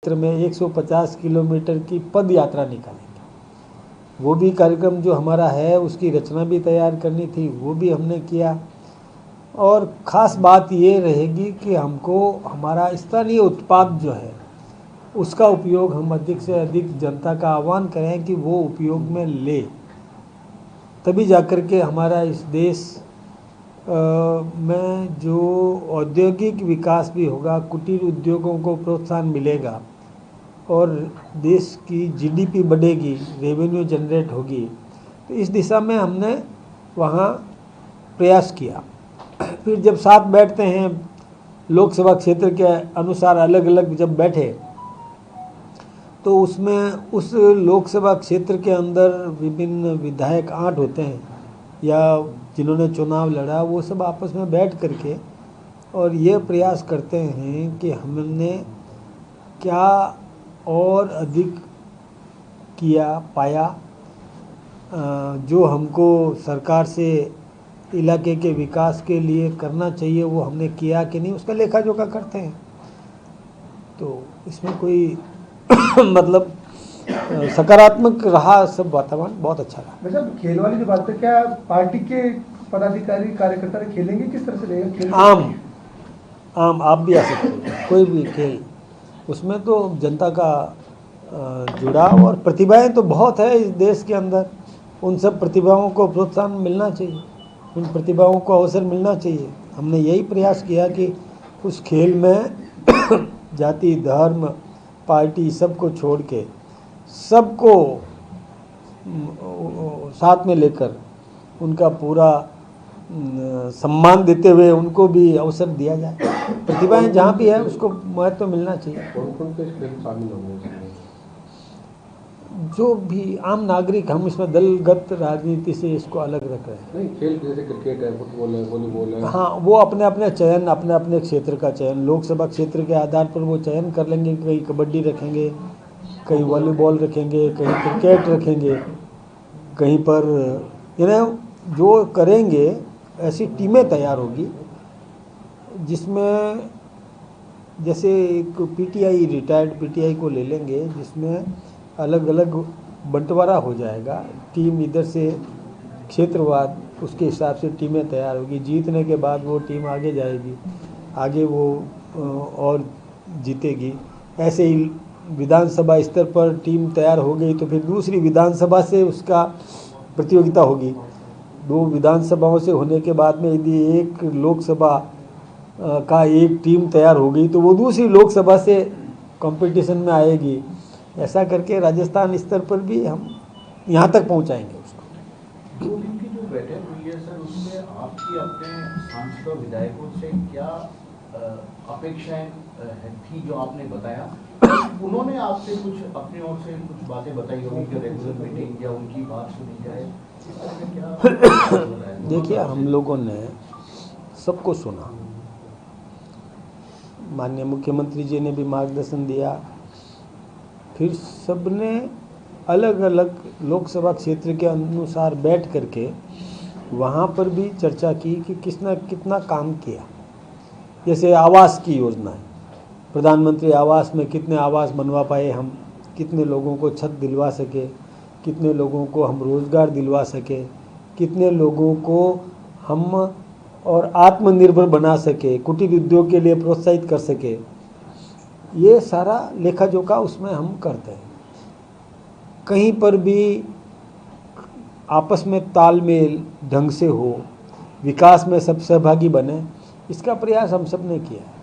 क्षेत्र में 150 किलोमीटर की पद यात्रा निकालेंगे। वो भी कार्यक्रम जो हमारा है उसकी रचना भी तैयार करनी थी, वो भी हमने किया। और ख़ास बात ये रहेगी कि हमको हमारा स्थानीय उत्पाद जो है उसका उपयोग हम अधिक से अधिक जनता का आह्वान करें कि वो उपयोग में ले, तभी जाकर के हमारा इस देश में जो औद्योगिक विकास भी होगा, कुटीर उद्योगों को प्रोत्साहन मिलेगा और देश की जीडीपी बढ़ेगी, रेवेन्यू जनरेट होगी। तो इस दिशा में हमने वहाँ प्रयास किया। फिर जब साथ बैठते हैं लोकसभा क्षेत्र के अनुसार अलग अलग जब बैठे तो उसमें उस लोकसभा क्षेत्र के अंदर विभिन्न विधायक 8 होते हैं या जिन्होंने चुनाव लड़ा, वो सब आपस में बैठ करके और ये प्रयास करते हैं कि हमने क्या और अधिक किया पाया, जो हमको सरकार से इलाके के विकास के लिए करना चाहिए वो हमने किया कि नहीं, उसका लेखा जोखा करते हैं। तो इसमें कोई मतलब सकारात्मक रहा, सब वातावरण बहुत अच्छा रहा। वैसे खेल वाली जो बात है, क्या पार्टी के पदाधिकारी कार्यकर्ता खेलेंगे, किस तरह से रहेगा खेल? आम आप भी आ सकते हो, कोई भी खेल, उसमें तो जनता का जुड़ाव और प्रतिभाएं तो बहुत है इस देश के अंदर। उन सब प्रतिभाओं को प्रोत्साहन मिलना चाहिए, उन प्रतिभाओं को अवसर मिलना चाहिए। हमने यही प्रयास किया कि उस खेल में जाति, धर्म, पार्टी सबको छोड़ के सबको साथ में लेकर उनका पूरा सम्मान देते हुए उनको भी अवसर दिया जाए। प्रतिभाएं जहाँ भी है उसको महत्व मिलना चाहिए। कौन-कौन से खेल शामिल होंगे? जो भी आम नागरिक, हम इसमें दलगत राजनीति से इसको अलग रख रहे हैं। नहीं, खेल जैसे क्रिकेट है, फुटबॉल है, वॉलीबॉल है। हाँ, वो अपने अपने चयन, अपने अपने क्षेत्र का चयन, लोकसभा क्षेत्र के आधार पर वो चयन कर लेंगे। कहीं कबड्डी रखेंगे, कहीं वॉलीबॉल रखेंगे, कहीं क्रिकेट रखेंगे, कहीं पर जो करेंगे ऐसी टीमें तैयार होगी जिसमें जैसे एक पीटीआई, रिटायर्ड पीटीआई को ले लेंगे जिसमें अलग अलग बंटवारा हो जाएगा। टीम इधर से क्षेत्रवाद, उसके हिसाब से टीमें तैयार होगी। जीतने के बाद वो टीम आगे जाएगी, आगे वो और जीतेगी। ऐसे ही विधानसभा स्तर पर टीम तैयार हो गई तो फिर दूसरी विधानसभा से उसका प्रतियोगिता होगी। 2 विधानसभाओं से होने के बाद में यदि एक लोकसभा का एक टीम तैयार हो गई तो वो दूसरी लोकसभा से कंपटीशन में आएगी। ऐसा करके राजस्थान स्तर पर भी हम यहाँ तक पहुँचाएंगे उसको। 2 दिन की जो बैठक हुई है सर, उसमें आपकी अपने सांसदों विधायकों से क्या अपेक्षाएं थी जो आपने बताया? उन्होंने आपसे कुछ अपनी ओर से कुछ बातें बताई होंगी कि रेगुलर मीटिंग या उनकी बात सुनी जाए, इस तरह से क्या? देखिए, हम लोगों ने सबको सुना। माननीय मुख्यमंत्री जी ने भी मार्गदर्शन दिया। फिर सबने अलग अलग लोकसभा क्षेत्र के अनुसार बैठ करके वहाँ पर भी चर्चा की कि किसने कितना काम किया। जैसे आवास की योजना है, प्रधानमंत्री आवास में कितने आवास बनवा पाए हम, कितने लोगों को छत दिलवा सके, कितने लोगों को हम रोज़गार दिलवा सके, कितने लोगों को हम और आत्मनिर्भर बना सके, कुटीर उद्योग के लिए प्रोत्साहित कर सके। ये सारा लेखा जोखा उसमें हम करते हैं। कहीं पर भी आपस में तालमेल ढंग से हो, विकास में सब सहभागी बने, इसका प्रयास हम सब ने किया है।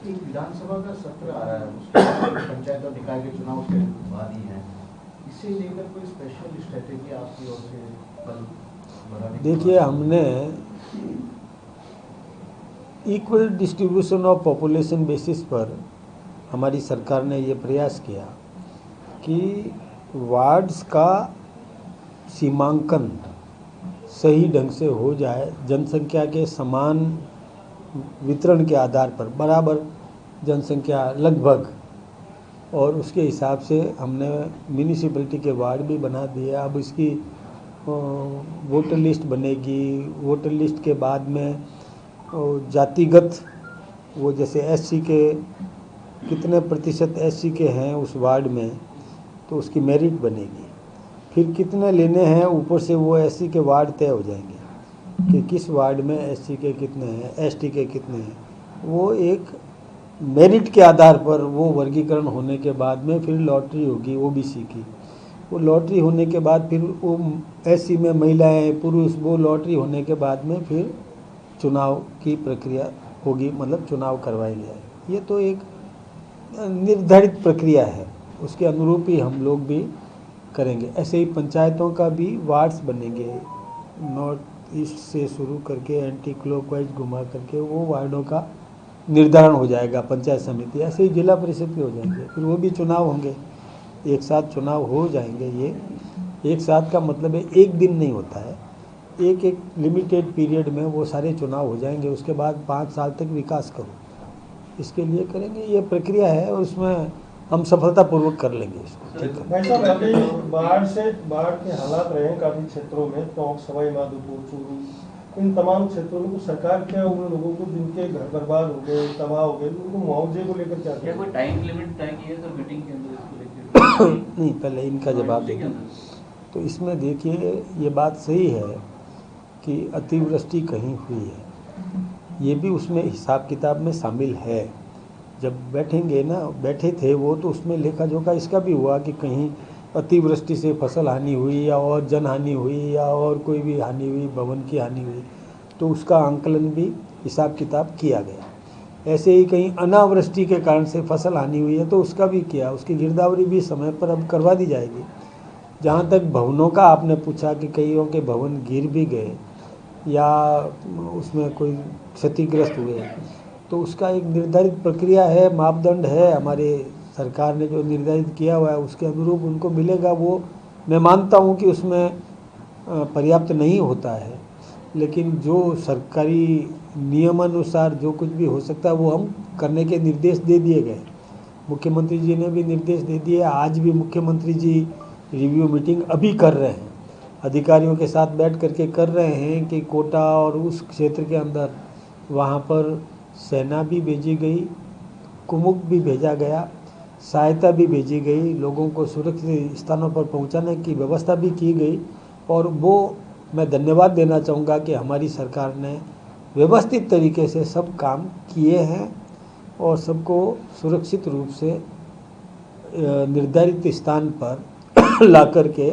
एक विधानसभा का सत्र आ रहा है, उसके पंचायत और निकाय के चुनाव उसके बाद ही हैं, इसे लेकर कोई स्पेशल स्ट्रेटेजी आपकी ओर से कल बढ़ाने? देखिए, हमने equal distribution of population basis पर हमारी सरकार ने ये प्रयास किया कि वार्ड्स का सीमांकन सही ढंग से हो जाए, जनसंख्या के समान वितरण के आधार पर, बराबर जनसंख्या लगभग, और उसके हिसाब से हमने म्यूनिसिपैलिटी के वार्ड भी बना दिए। अब इसकी वोटर लिस्ट बनेगी। वोटर लिस्ट के बाद में जातिगत, वो जैसे एससी के कितने प्रतिशत एससी के हैं उस वार्ड में, तो उसकी मेरिट बनेगी। फिर कितने लेने हैं ऊपर से वो एससी के वार्ड तय हो जाएंगे कि किस वार्ड में एससी के कितने हैं, एसटी के कितने हैं। वो एक मेरिट के आधार पर वो वर्गीकरण होने के बाद में फिर लॉटरी होगी ओबीसी की। वो लॉटरी होने के बाद फिर वो एससी में महिलाएं पुरुष, वो लॉटरी होने के बाद में फिर चुनाव की प्रक्रिया होगी, मतलब चुनाव करवाए जाए। ये तो एक निर्धारित प्रक्रिया है, उसके अनुरूप ही हम लोग भी करेंगे। ऐसे ही पंचायतों का भी वार्ड्स बनेंगे, नॉर्थ ईस्ट से शुरू करके एंटी क्लॉकवाइज घुमा करके वो वार्डों का निर्धारण हो जाएगा पंचायत समिति। ऐसे ही जिला परिषद के हो जाएंगे, फिर वो भी चुनाव होंगे, एक साथ चुनाव हो जाएंगे। ये एक साथ का मतलब है एक दिन नहीं होता है, एक एक लिमिटेड पीरियड में वो सारे चुनाव हो जाएंगे। उसके बाद 5 साल तक विकास करो, इसके लिए करेंगे। ये प्रक्रिया है और उसमें हम सफलतापूर्वक कर लेंगे इसको। ठीक है भाई साहब, अभी बाढ़ के हालात रहे हैं काफ़ी क्षेत्रों में, टोंक, सवाई माधोपुर, चूरू, इन तमाम क्षेत्रों में तो सरकार क्या उन लोगों को जिनके घर बर्बाद हो गए, तबाह हो गए, उनको मुआवजे को लेकर क्या कोई टाइम लिमिट तय की है सर मीटिंग के अंदर इसको लेकर? नहीं, पहले इनका जवाब देंगे। तो इसमें देखिए, ये बात सही है कि अतिवृष्टि कहीं हुई है, ये भी उसमें हिसाब किताब में शामिल है। जब बैठे थे वो, तो उसमें लेखा जोखा इसका भी हुआ कि कहीं अतिवृष्टि से फसल हानि हुई या और जन हानि हुई या और कोई भी हानि हुई, भवन की हानि हुई, तो उसका आंकलन भी हिसाब किताब किया गया। ऐसे ही कहीं अनावृष्टि के कारण से फसल हानि हुई है तो उसका भी किया, उसकी गिरदावरी भी समय पर अब करवा दी जाएगी। जहाँ तक भवनों का आपने पूछा कि कईयों के भवन गिर भी गए या उसमें कोई क्षतिग्रस्त हुए, तो उसका एक निर्धारित प्रक्रिया है, मापदंड है, हमारे सरकार ने जो निर्धारित किया हुआ है उसके अनुरूप उनको मिलेगा। वो मैं मानता हूँ कि उसमें पर्याप्त नहीं होता है, लेकिन जो सरकारी नियमानुसार जो कुछ भी हो सकता है वो हम करने के निर्देश दे दिए गए। मुख्यमंत्री जी ने भी निर्देश दे दिए। आज भी मुख्यमंत्री जी रिव्यू मीटिंग अभी कर रहे हैं, अधिकारियों के साथ बैठ करके कर रहे हैं कि कोटा और उस क्षेत्र के अंदर वहाँ पर सेना भी भेजी गई, कुमुक भी भेजा गया, सहायता भी भेजी गई, लोगों को सुरक्षित स्थानों पर पहुंचाने की व्यवस्था भी की गई। और वो मैं धन्यवाद देना चाहूँगा कि हमारी सरकार ने व्यवस्थित तरीके से सब काम किए हैं और सबको सुरक्षित रूप से निर्धारित स्थान पर ला करके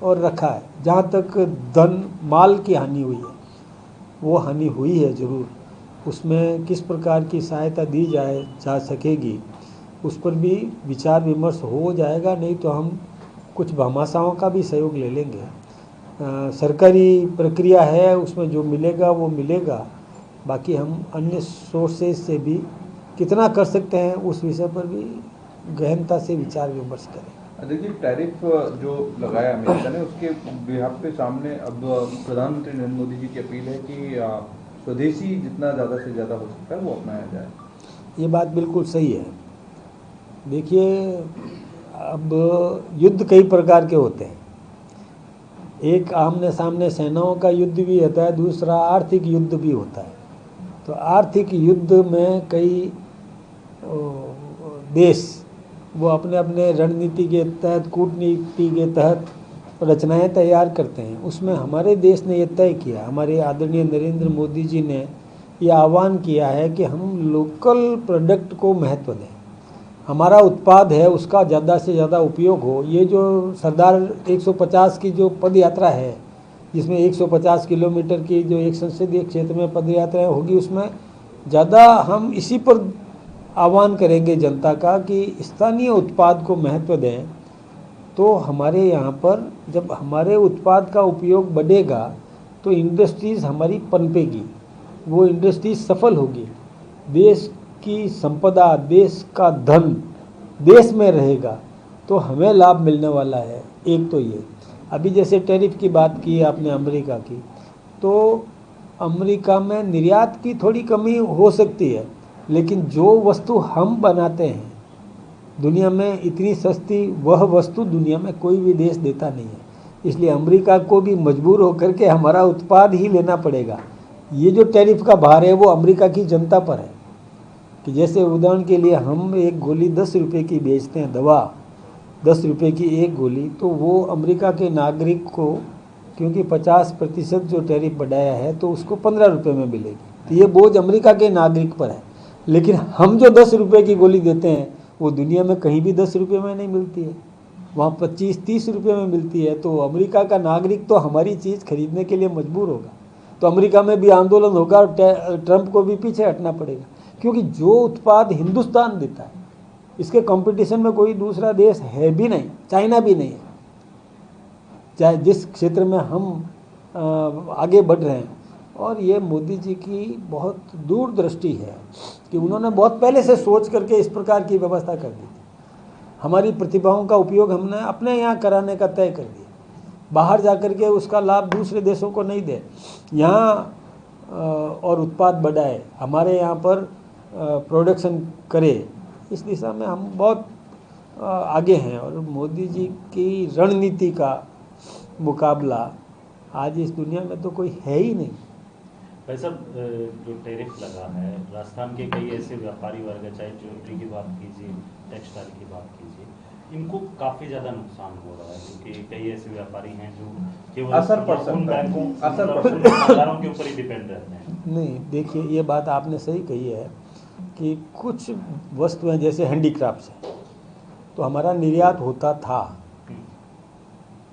और रखा है। जहाँ तक धन माल की हानि हुई है, वो हानि हुई है ज़रूर, उसमें किस प्रकार की सहायता दी जा सकेगी उस पर भी विचार विमर्श हो जाएगा। नहीं तो हम कुछ भामाशाहों का भी सहयोग ले लेंगे। सरकारी प्रक्रिया है, उसमें जो मिलेगा वो मिलेगा। बाकी हम अन्य सोर्सेज से भी कितना कर सकते हैं उस विषय पर भी गहनता से विचार विमर्श करें। देखिए, टैरिफ जो लगाया अमेरिका ने, उसके बिहाफ पे सामने अब प्रधानमंत्री नरेंद्र मोदी जी की अपील है कि स्वदेशी जितना ज़्यादा से ज़्यादा हो सकता है वो अपनाया जाए। ये बात बिल्कुल सही है। देखिए, अब युद्ध कई प्रकार के होते हैं। एक आमने सामने सेनाओं का युद्ध भी होता है, दूसरा आर्थिक युद्ध भी होता है। तो आर्थिक युद्ध में कई देश वो अपने अपने रणनीति के तहत, कूटनीति के तहत रचनाएं तैयार करते हैं। उसमें हमारे देश ने ये तय किया, हमारे आदरणीय नरेंद्र मोदी जी ने ये आह्वान किया है कि हम लोकल प्रोडक्ट को महत्व दें, हमारा उत्पाद है उसका ज़्यादा से ज़्यादा उपयोग हो। ये जो सरदार 150 की जो पद यात्रा है, जिसमें 150 किलोमीटर की जो एक संसदीय क्षेत्र में पद यात्राएँ होगी, उसमें ज़्यादा हम इसी पर आह्वान करेंगे जनता का कि स्थानीय उत्पाद को महत्व दें। तो हमारे यहाँ पर जब हमारे उत्पाद का उपयोग बढ़ेगा तो इंडस्ट्रीज़ हमारी पनपेगी, वो इंडस्ट्रीज सफल होगी, देश की संपदा, देश का धन देश में रहेगा, तो हमें लाभ मिलने वाला है। एक तो ये, अभी जैसे टैरिफ की बात की आपने अमेरिका की, तो अमेरिका में निर्यात की थोड़ी कमी हो सकती है, लेकिन जो वस्तु हम बनाते हैं दुनिया में इतनी सस्ती, वह वस्तु दुनिया में कोई भी देश देता नहीं है। इसलिए अमेरिका को भी मजबूर होकर के हमारा उत्पाद ही लेना पड़ेगा। ये जो टैरिफ का भार है वो अमेरिका की जनता पर है, कि जैसे उदाहरण के लिए हम एक गोली 10 रुपये की बेचते हैं, दवा 10 रुपये की एक गोली, तो वो अमेरिका के नागरिक को क्योंकि 50% जो टैरिफ बढ़ाया है तो उसको 15 रुपये में मिलेगी, तो ये बोझ अमेरिका के नागरिक पर है। लेकिन हम जो 10 रुपये की गोली देते हैं वो दुनिया में कहीं भी 10 रुपये में नहीं मिलती है, वहाँ 25-30 रुपये में मिलती है। तो अमेरिका का नागरिक तो हमारी चीज़ खरीदने के लिए मजबूर होगा, तो अमेरिका में भी आंदोलन होगा और ट्रंप को भी पीछे हटना पड़ेगा, क्योंकि जो उत्पाद हिंदुस्तान देता है इसके कंपटीशन में कोई दूसरा देश है भी नहीं, चाइना भी नहीं है, चाहे जिस क्षेत्र में हम आगे बढ़ रहे हैं। और ये मोदी जी की बहुत दूरदृष्टि है कि उन्होंने बहुत पहले से सोच करके इस प्रकार की व्यवस्था कर दी थी। हमारी प्रतिभाओं का उपयोग हमने अपने यहाँ कराने का तय कर दिया, बाहर जा कर के उसका लाभ दूसरे देशों को नहीं दे, यहाँ और उत्पाद बढ़ाए, हमारे यहाँ पर प्रोडक्शन करे। इस दिशा में हम बहुत आगे हैं और मोदी जी की रणनीति का मुकाबला आज इस दुनिया में तो कोई है ही नहीं। भाई साहब, जो टैरिफ लगा है, राजस्थान के कई ऐसे व्यापारी वर्ग है, चाहे ज्वेलरी की बात कीजिए, टेक्सटाइल की बात कीजिए, इनको काफ़ी ज़्यादा नुकसान हो रहा है, क्योंकि कई ऐसे व्यापारी हैं जो केवल असर पड़ सकता है, उन बैंकों, असर पड़ उन दुकानदारों के ऊपर ही डिपेंड रहते हैं। नहीं, देखिए ये बात आपने सही कही है कि कुछ वस्तुएं जैसे हैंडीक्राफ्ट्स है तो हमारा निर्यात होता था।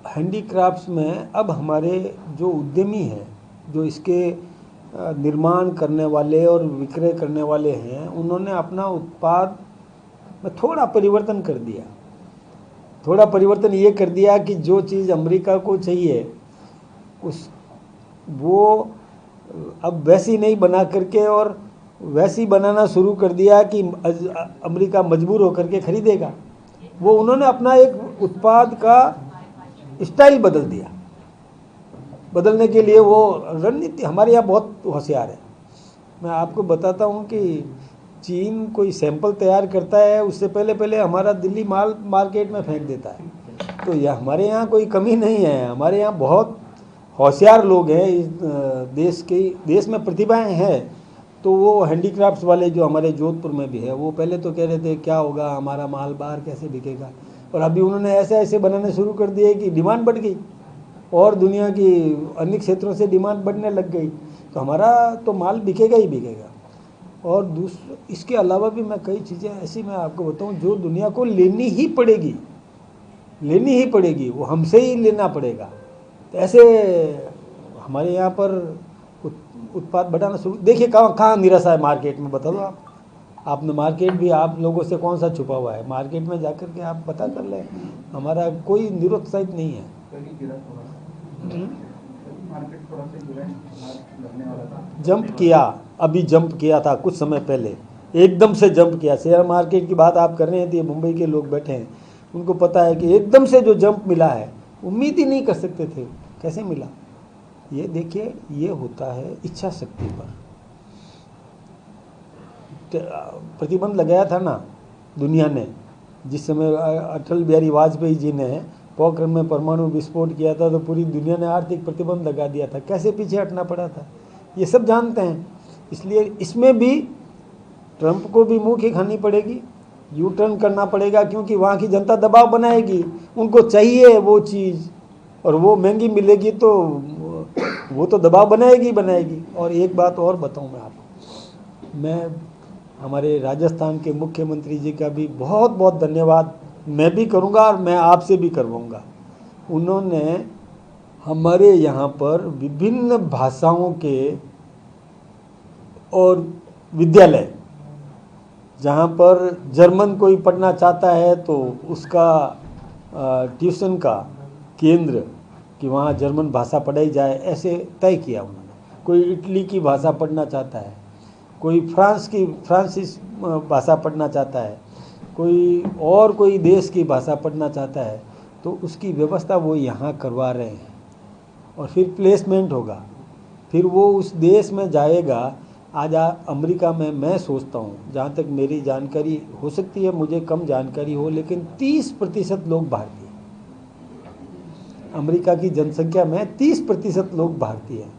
हैंडीक्राफ्ट्स में अब हमारे जो उद्यमी हैं, जो इसके निर्माण करने वाले और विक्रय करने वाले हैं, उन्होंने अपना उत्पाद में थोड़ा परिवर्तन कर दिया। थोड़ा परिवर्तन ये कर दिया कि जो चीज़ अमेरिका को चाहिए वो अब वैसी नहीं बना करके और वैसी बनाना शुरू कर दिया कि अमेरिका मजबूर होकर के खरीदेगा। वो उन्होंने अपना एक उत्पाद का स्टाइल बदल दिया। बदलने के लिए वो रणनीति हमारे यहाँ बहुत होशियार है। मैं आपको बताता हूँ कि चीन कोई सैंपल तैयार करता है, उससे पहले हमारा दिल्ली माल मार्केट में फेंक देता है। तो यह हमारे यहाँ कोई कमी नहीं है, हमारे यहाँ बहुत होशियार लोग हैं। इस देश में प्रतिभाएं हैं। तो वो हैंडीक्राफ्ट्स वाले जो हमारे जोधपुर में भी है, वो पहले तो कह रहे थे क्या होगा, हमारा माल बाहर कैसे बिकेगा, और अभी उन्होंने ऐसे बनाने शुरू कर दिए कि डिमांड बढ़ गई और दुनिया की अन्य क्षेत्रों से डिमांड बढ़ने लग गई। तो हमारा तो माल बिकेगा ही बिकेगा। और इसके अलावा भी मैं कई चीज़ें ऐसी मैं आपको बताऊं जो दुनिया को लेनी ही पड़ेगी, वो हमसे ही लेना पड़ेगा। तो ऐसे हमारे यहाँ पर उत्पाद बढ़ाना शुरू। देखिए कहाँ निराशा है मार्केट में, बता दो आपने मार्केट भी आप लोगों से कौन सा छुपा हुआ है, मार्केट में जाकर के आप पता कर लें। हमारा कोई निरुत्साहित नहीं है। जंप किया, अभी जंप किया था कुछ समय पहले, एकदम से जंप किया। शेयर मार्केट की बात आप कर रहे हैं, तो ये मुंबई के लोग बैठे हैं, उनको पता है कि एकदम से जो जंप मिला है, उम्मीद ही नहीं कर सकते थे कैसे मिला। ये देखिए, ये होता है इच्छा शक्ति पर। प्रतिबंध लगाया था ना दुनिया ने, जिस समय अटल बिहारी वाजपेयी जी ने पोखरण में परमाणु विस्फोट किया था, तो पूरी दुनिया ने आर्थिक प्रतिबंध लगा दिया था। कैसे पीछे हटना पड़ा था, ये सब जानते हैं। इसलिए इसमें भी ट्रंप को भी मुंह की खानी पड़ेगी, यू टर्न करना पड़ेगा, क्योंकि वहाँ की जनता दबाव बनाएगी। उनको चाहिए वो चीज़ और वो महंगी मिलेगी, तो वो तो दबाव बनाएगी। और एक बात और बताऊँ मैं आपको, मैं हमारे राजस्थान के मुख्यमंत्री जी का भी बहुत बहुत धन्यवाद मैं भी करूँगा और मैं आपसे भी करवाऊँगा। उन्होंने हमारे यहाँ पर विभिन्न भाषाओं के और विद्यालय, जहाँ पर जर्मन कोई पढ़ना चाहता है तो उसका ट्यूशन का केंद्र कि वहाँ जर्मन भाषा पढ़ाई जाए, ऐसे तय किया उन्होंने। कोई इटली की भाषा पढ़ना चाहता है, कोई फ्रांसीसी भाषा पढ़ना चाहता है, कोई देश की भाषा पढ़ना चाहता है, तो उसकी व्यवस्था वो यहाँ करवा रहे हैं। और फिर प्लेसमेंट होगा, फिर वो उस देश में जाएगा। आज अमेरिका में मैं सोचता हूँ, जहाँ तक मेरी जानकारी हो सकती है, मुझे कम जानकारी हो, लेकिन 30% लोग भारतीय। अमेरिका की जनसंख्या में 30% लोग भारतीय हैं।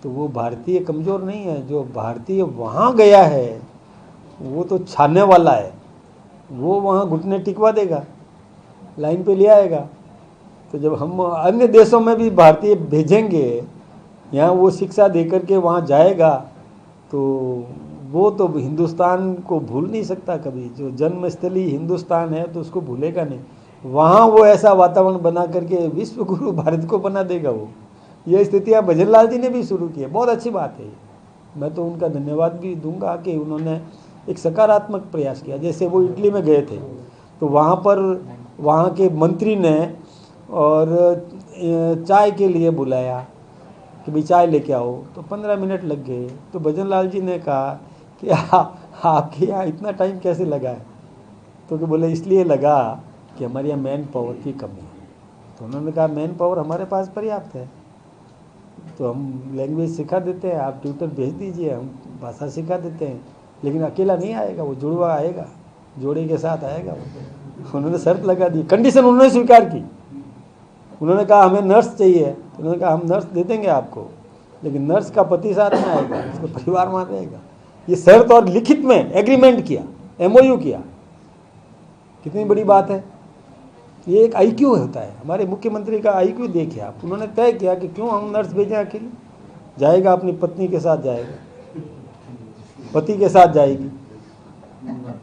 तो वो भारतीय कमज़ोर नहीं है, जो भारतीय वहाँ गया है वो तो छानने वाला है, वो वहाँ घुटने टिकवा देगा, लाइन पे ले आएगा। तो जब हम अन्य देशों में भी भारतीय भेजेंगे, यहाँ वो शिक्षा दे करके वहाँ जाएगा, तो वो तो हिंदुस्तान को भूल नहीं सकता कभी। जो जन्मस्थली हिंदुस्तान है तो उसको भूलेगा नहीं। वहाँ वो ऐसा वातावरण बना करके विश्व गुरु भारत को बना देगा वो। ये स्थितियाँ भजन लाल जी ने भी शुरू की है, बहुत अच्छी बात है। मैं तो उनका धन्यवाद भी दूंगा कि उन्होंने एक सकारात्मक प्रयास किया। जैसे वो इटली में गए थे तो वहाँ पर वहाँ के मंत्री ने और चाय के लिए बुलाया कि भाई चाय लेके आओ, तो 15 मिनट लग गए। तो भजन लाल जी ने कहा कि आपके यहाँ इतना टाइम कैसे लगा है? तो बोले इसलिए लगा कि हमारे यहाँ मैन पावर की कमी है। तो उन्होंने कहा मैन पावर हमारे पास पर्याप्त है, तो हम लैंग्वेज सिखा देते हैं, आप ट्यूटर भेज दीजिए, हम भाषा सिखा देते हैं। लेकिन अकेला नहीं आएगा, वो जुड़वा आएगा, जोड़े के साथ आएगा वो। उन्होंने शर्त लगा दी, कंडीशन उन्होंने स्वीकार की। उन्होंने कहा हमें नर्स चाहिए, तो उन्होंने कहा हम नर्स दे देंगे आपको, लेकिन नर्स का पति साथ में आएगा, उसका परिवार वहाँ रहेगा। ये शर्त और लिखित में एग्रीमेंट किया, MOU किया। कितनी बड़ी बात है। ये एक IQ होता है। हमारे मुख्यमंत्री का IQ देखिए आप। उन्होंने तय किया कि क्यों हम नर्स भेजें अकेले, जाएगा अपनी पत्नी के साथ जाएगा, पति के साथ जाएगी,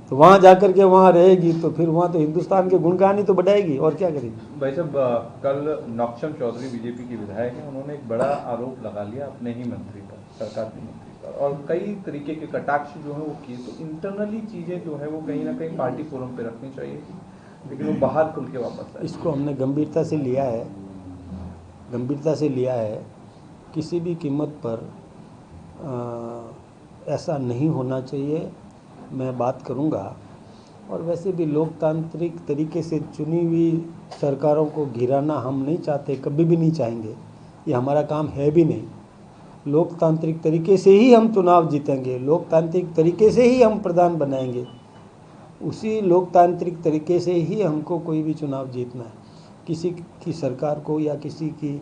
तो वहाँ जाकर के वहाँ रहेगी, तो फिर वहाँ तो हिंदुस्तान के गुणगान ही तो बढ़ाएगी, और क्या करेगी। भाई साहब, कल नौक्षम चौधरी बीजेपी के विधायक हैं, उन्होंने एक बड़ा आरोप लगा लिया अपने ही मंत्री पर, सरकार के मंत्री पर, और कई तरीके के कटाक्ष जो है वो किए। तो इंटरनली चीज़ें जो है वो कहीं ना कहीं पार्टी फोरम पे रखनी चाहिए, लेकिन वो बाहर खुल के वापस आए। इसको हमने गंभीरता से लिया है, गंभीरता से लिया है। किसी भी कीमत पर ऐसा नहीं होना चाहिए, मैं बात करूंगा। और वैसे भी लोकतांत्रिक तरीके से चुनी हुई सरकारों को गिराना हम नहीं चाहते, कभी भी नहीं चाहेंगे, ये हमारा काम है भी नहीं। लोकतांत्रिक तरीके से ही हम चुनाव जीतेंगे, लोकतांत्रिक तरीके से ही हम प्रधान बनाएंगे, उसी लोकतांत्रिक तरीके से ही हमको कोई भी चुनाव जीतना है। किसी की सरकार को या किसी की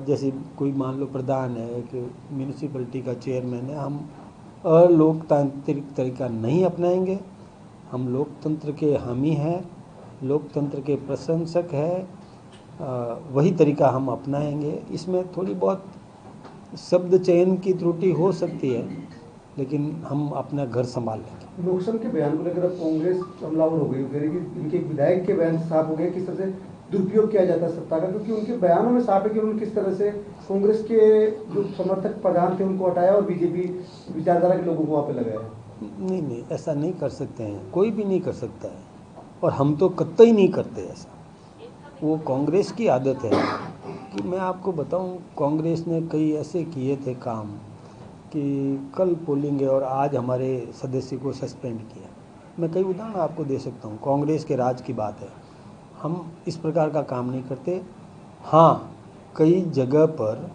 जैसे कोई मान लो प्रधान है, एक म्यूनिसिपैलिटी का चेयरमैन है, हम अलोकतांत्रिक तरीका नहीं अपनाएंगे। हम लोकतंत्र के हामी हैं, लोकतंत्र के प्रशंसक हैं, वही तरीका हम अपनाएंगे। इसमें थोड़ी बहुत शब्द चयन की त्रुटि हो सकती है, लेकिन हम अपना घर संभाल लेंगे। लोकसभा के बयान को लेकर अब कांग्रेस हमलावर हो गई, इनके विधायक के बयान साफ हो गए किस तरह से दुरुपयोग किया जाता है सत्ता का, क्योंकि उनके बयानों में साफ है कि उन्होंने किस तरह से कांग्रेस के जो समर्थक प्रधान थे उनको हटाया और बीजेपी विचारधारा के लोगों को वहाँ पे लगाया। नहीं, ऐसा नहीं कर सकते हैं, कोई भी नहीं कर सकता है, और हम तो कतई नहीं करते ऐसा। वो कांग्रेस की आदत है कि मैं आपको बताऊं, कांग्रेस ने कई ऐसे किए थे काम कि कल पोलिंग है और आज हमारे सदस्य को सस्पेंड किया। मैं कई उदाहरण आपको दे सकता हूं, कांग्रेस के राज की बात है। हम इस प्रकार का काम नहीं करते। हाँ, कई जगह पर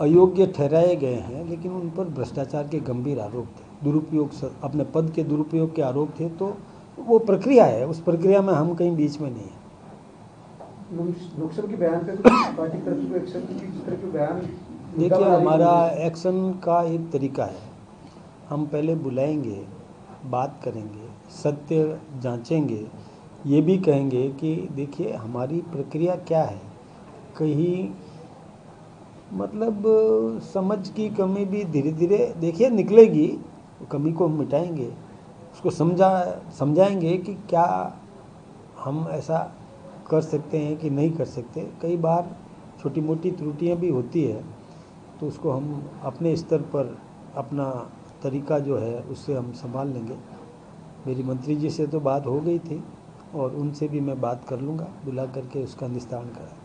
अयोग्य ठहराए गए हैं, लेकिन उन पर भ्रष्टाचार के गंभीर आरोप थे, दुरुपयोग, अपने पद के दुरुपयोग के आरोप थे। तो वो प्रक्रिया है, उस प्रक्रिया में हम कहीं बीच में नहीं हैं। लोकसभा के बयान पे तो पार्टी तरफ से एक्शन की जिस तरह के बयान, देखिए हमारा एक्शन का एक तरीका है, हम पहले बुलाएंगे, बात करेंगे, सत्य जांचेंगे, ये भी कहेंगे कि देखिए हमारी प्रक्रिया क्या है। कहीं मतलब समझ की कमी भी धीरे धीरे देखिए निकलेगी, कमी को मिटाएंगे, उसको समझाएंगे कि क्या हम ऐसा कर सकते हैं कि नहीं कर सकते। कई बार छोटी मोटी त्रुटियां भी होती है, तो उसको हम अपने स्तर पर अपना तरीका जो है उससे हम संभाल लेंगे। मेरी मंत्री जी से तो बात हो गई थी और उनसे भी मैं बात कर लूँगा, बुला करके उसका निस्तारण करा।